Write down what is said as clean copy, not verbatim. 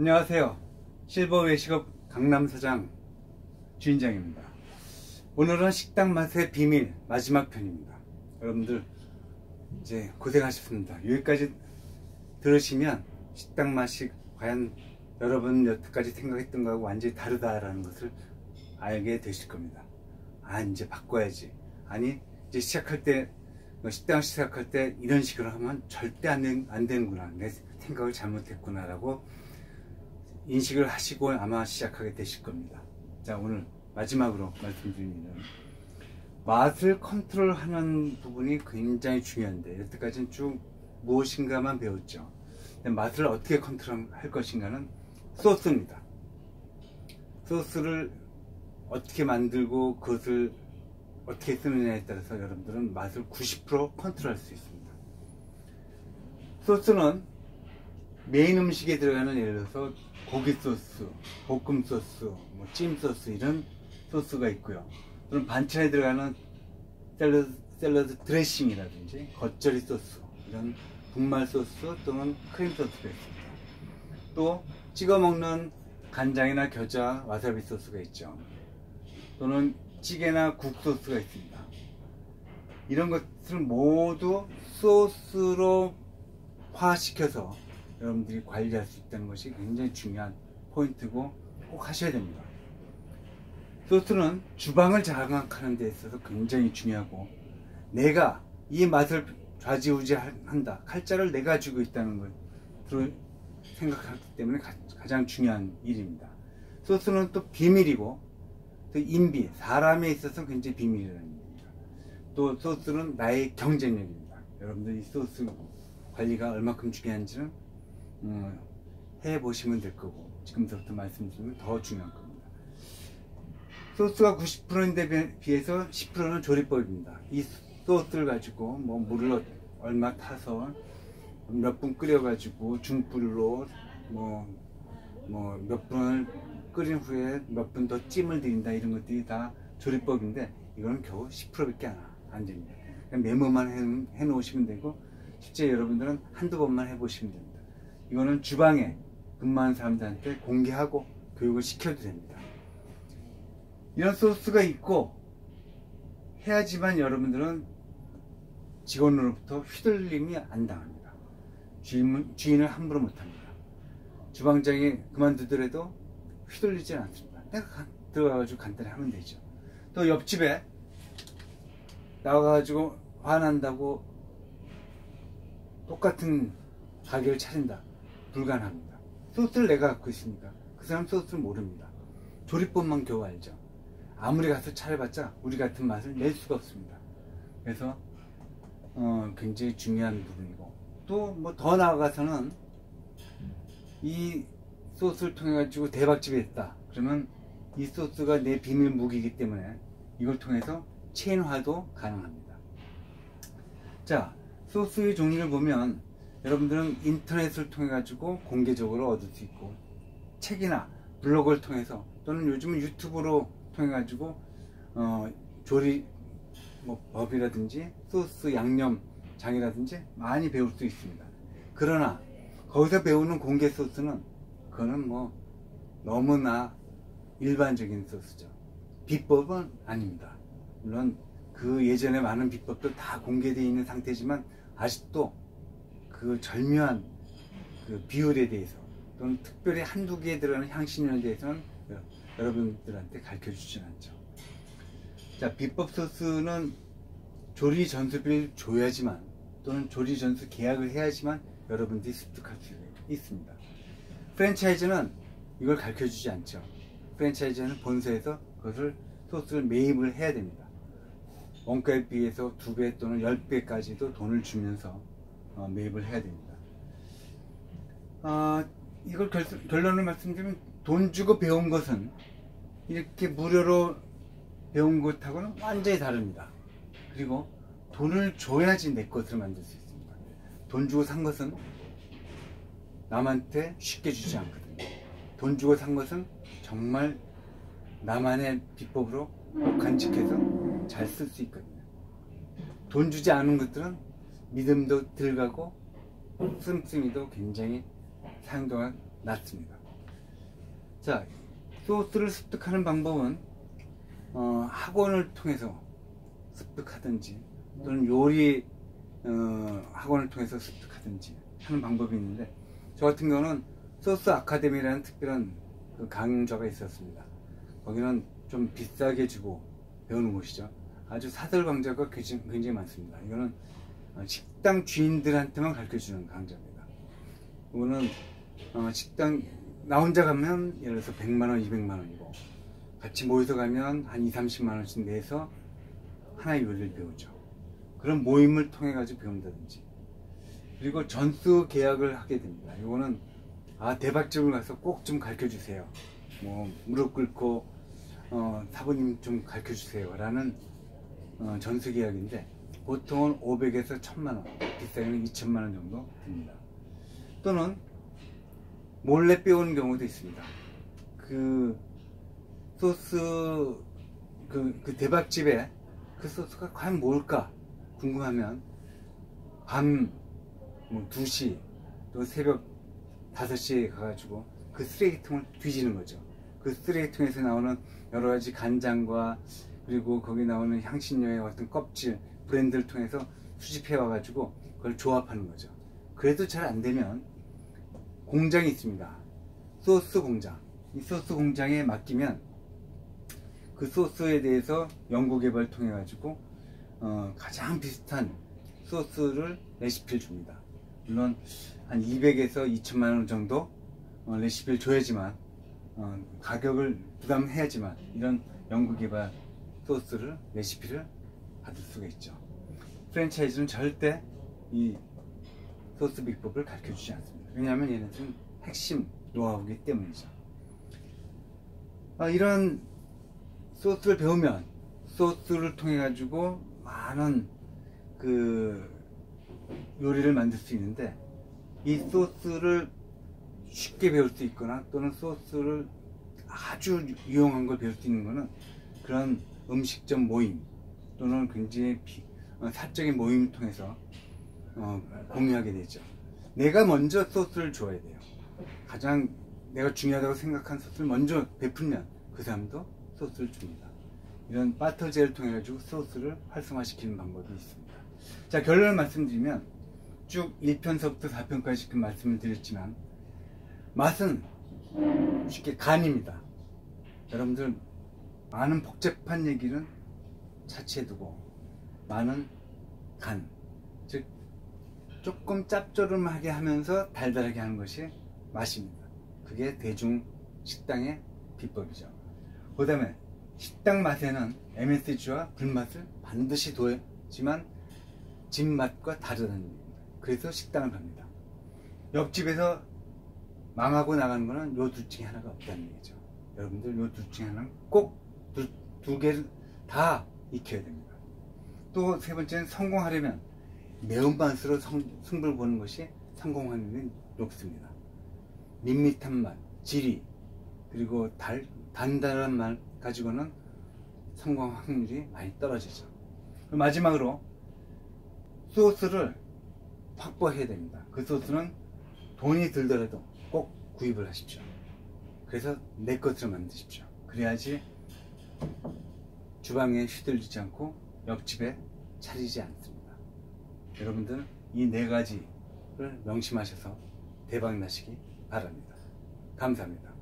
안녕하세요. 실버 외식업 강남서장 주인장입니다. 오늘은 식당 맛의 비밀 마지막 편입니다. 여러분들 이제 고생하셨습니다. 여기까지 들으시면 식당 맛이 과연 여러분 여태까지 생각했던 거하고 완전히 다르다라는 것을 알게 되실 겁니다. 아, 이제 바꿔야지. 아니, 이제 시작할 때 식당 시작할 때 이런 식으로 하면 절대 안 되는구나. 내 생각을 잘못했구나 라고 인식을 하시고 아마 시작하게 되실 겁니다. 자, 오늘 마지막으로 말씀드리면 맛을 컨트롤하는 부분이 굉장히 중요한데, 여태까지는 쭉 무엇인가만 배웠죠. 맛을 어떻게 컨트롤할 것인가는 소스입니다. 소스를 어떻게 만들고 그것을 어떻게 쓰느냐에 따라서 여러분들은 맛을 90% 컨트롤할 수 있습니다. 소스는 메인 음식에 들어가는, 예를 들어서 고기 소스, 볶음 소스, 찜 소스, 이런 소스가 있고요. 또는 반찬에 들어가는 샐러드 드레싱이라든지 겉절이 소스, 이런 분말 소스 또는 크림 소스가 있습니다. 또 찍어 먹는 간장이나 겨자, 와사비 소스가 있죠. 또는 찌개나 국 소스가 있습니다. 이런 것들을 모두 소스로 화시켜서 여러분들이 관리할 수 있다는 것이 굉장히 중요한 포인트고 꼭 하셔야 됩니다. 소스는 주방을 장악하는 데 있어서 굉장히 중요하고, 내가 이 맛을 좌지우지한다, 칼자를 내가 쥐고 있다는 걸 생각하기 때문에 가장 중요한 일입니다. 소스는 또 비밀이고, 또 인비, 사람에 있어서 굉장히 비밀이라는 얘기입니다. 또 소스는 나의 경쟁력입니다. 여러분들 이 소스 관리가 얼마큼 중요한지는 해보시면 될 거고, 지금부터 말씀드리면 더 중요한 겁니다. 소스가 90%인데 비해서 10%는 조리법입니다. 이 소스를 가지고 물을 얼마 타서 몇 분 끓여 가지고 중불로 몇 분을 끓인 후에 몇 분 더 찜을 들인다, 이런 것들이 다 조리법인데, 이거는 겨우 10%밖에 안 됩니다. 그냥 메모만 해 놓으시면 되고, 실제 여러분들은 한두 번만 해보시면 됩니다. 이거는 주방에 근무하는 사람들한테 공개하고 교육을 시켜도 됩니다. 이런 소스가 있고 해야지만 여러분들은 직원으로부터 휘둘림이 안 당합니다. 주인을 함부로 못합니다. 주방장이 그만두더라도 휘둘리지 않습니다. 내가 들어가가지고 간단히 하면 되죠. 또 옆집에 나와가지고 화난다고 똑같은 가게를 차린다, 불가능합니다. 소스를 내가 갖고 있으니까 그 사람 소스를 모릅니다. 조리법만 겨우 알죠. 아무리 가서 차려봤자 우리 같은 맛을 낼 수가 없습니다. 그래서 굉장히 중요한 부분이고, 또 더 나아가서는 이 소스를 통해 가지고 대박집이 됐다 그러면 이 소스가 내 비밀 무기이기 때문에 이걸 통해서 체인화도 가능합니다. 자, 소스의 종류를 보면 여러분들은 인터넷을 통해 가지고 공개적으로 얻을 수 있고, 책이나 블로그를 통해서, 또는 요즘은 유튜브로 통해 가지고 조리 법이라든지 소스 양념장이라든지 많이 배울 수 있습니다. 그러나 거기서 배우는 공개 소스는 그거는 너무나 일반적인 소스죠. 비법은 아닙니다. 물론 그 예전에 많은 비법도 다 공개되어 있는 상태지만, 아직도 그 절묘한 그 비율에 대해서, 또는 특별히 한두 개에 들어가는 향신료에 대해서는 여러분들한테 가르쳐 주진 않죠. 자, 비법 소스는 조리 전수비를 줘야지만, 또는 조리 전수 계약을 해야지만 여러분들이 습득할 수 있습니다. 프랜차이즈는 이걸 가르쳐 주지 않죠. 프랜차이즈는 본사에서 그것을 소스를 매입을 해야 됩니다. 원가에 비해서 2배 또는 10배까지도 돈을 주면서 매입을 해야 됩니다. 이걸 결론을 말씀드리면, 돈 주고 배운 것은 이렇게 무료로 배운 것하고는 완전히 다릅니다. 그리고 돈을 줘야지 내 것을 만들 수 있습니다. 돈 주고 산 것은 남한테 쉽게 주지 않거든요. 돈 주고 산 것은 정말 나만의 비법으로 꼭 간직해서 잘 쓸 수 있거든요. 돈 주지 않은 것들은 믿음도 들어가고 씀씀이도 굉장히 사용도가 낮습니다. 자, 소스를 습득하는 방법은 학원을 통해서 습득하든지 또는 요리 학원을 통해서 습득하든지 하는 방법이 있는데, 저 같은 경우는 소스 아카데미라는 특별한 그 강좌가 있었습니다. 거기는 좀 비싸게 주고 배우는 곳이죠. 아주 사설 강좌가 굉장히 많습니다. 이거는 식당 주인들한테만 가르쳐주는 강좌입니다. 이거는 식당 나 혼자 가면 예를 들어서 100만원, 200만원이고 같이 모여서 가면 한 2, 30만원씩 내서 하나의 요리를 배우죠. 그런 모임을 통해 가지고 배운다든지, 그리고 전수 계약을 하게 됩니다. 이거는 대박집을 가서 꼭 좀 가르쳐 주세요, 뭐 무릎 꿇고 사부님 좀 가르쳐 주세요 라는 전수 계약인데, 보통은 500에서 1000만원, 비싸게는 2000만원 정도 듭니다. 또는 몰래 빼오는 경우도 있습니다. 그 소스 그 대박집에 그 소스가 과연 뭘까 궁금하면 밤 2시 또 새벽 5시에 가가지고 그 쓰레기통을 뒤지는 거죠. 그 쓰레기통에서 나오는 여러가지 간장과 그리고 거기 나오는 향신료의 어떤 껍질, 브랜드를 통해서 수집해 와가지고 그걸 조합하는 거죠. 그래도 잘 안되면 공장이 있습니다. 소스 공장. 이 소스 공장에 맡기면 그 소스에 대해서 연구개발 통해 가지고 가장 비슷한 소스를 레시피를 줍니다. 물론 한 200에서 2천만원 정도 레시피를 줘야지만, 가격을 부담해야지만 이런 연구개발 소스를 레시피를 받을 수가 있죠. 프랜차이즈는 절대 이 소스 비법을 가르쳐 주지 않습니다. 왜냐하면 얘네들은 핵심 노하우이기 때문이죠. 이런 소스를 배우면 소스를 통해 가지고 많은 그 요리를 만들 수 있는데, 이 소스를 쉽게 배울 수 있거나 또는 소스를 아주 유용한 걸 배울 수 있는 거는 그런 음식점 모임 또는 굉장히 사적인 모임을 통해서 공유하게 되죠. 내가 먼저 소스를 줘야 돼요. 가장 내가 중요하다고 생각한 소스를 먼저 베풀면 그 사람도 소스를 줍니다. 이런 바터제를 통해 가지고 소스를 활성화시키는 방법이 있습니다. 자, 결론을 말씀드리면 쭉 1편서부터 4편까지 그 말씀을 드렸지만, 맛은 쉽게 간입니다. 여러분들 많은 복잡한 얘기는 차치해두고 많은 간, 즉 조금 짭조름하게 하면서 달달하게 하는 것이 맛입니다. 그게 대중 식당의 비법이죠. 그 다음에 식당 맛에는 MSG와 불맛을 반드시 둬야지만 집 맛과 다르다는 얘기입니다. 그래서 식당을 갑니다. 옆집에서 망하고 나가는 거는 요 둘 중에 하나가 없다는 얘기죠. 여러분들 요 둘 중에 하나는 꼭 두 개를 다 익혀야 됩니다. 또 세 번째는 성공하려면 매운맛으로 승부를 보는 것이 성공 확률이 높습니다. 밋밋한 맛, 지리, 그리고 단단한 맛 가지고는 성공 확률이 많이 떨어지죠. 마지막으로 소스를 확보해야 됩니다. 그 소스는 돈이 들더라도 꼭 구입을 하십시오. 그래서 내 것으로 만드십시오. 그래야지 주방에 휘둘리지 않고 옆집에 차리지 않습니다. 여러분들 이 4가지를 명심하셔서 대박 나시기 바랍니다. 감사합니다.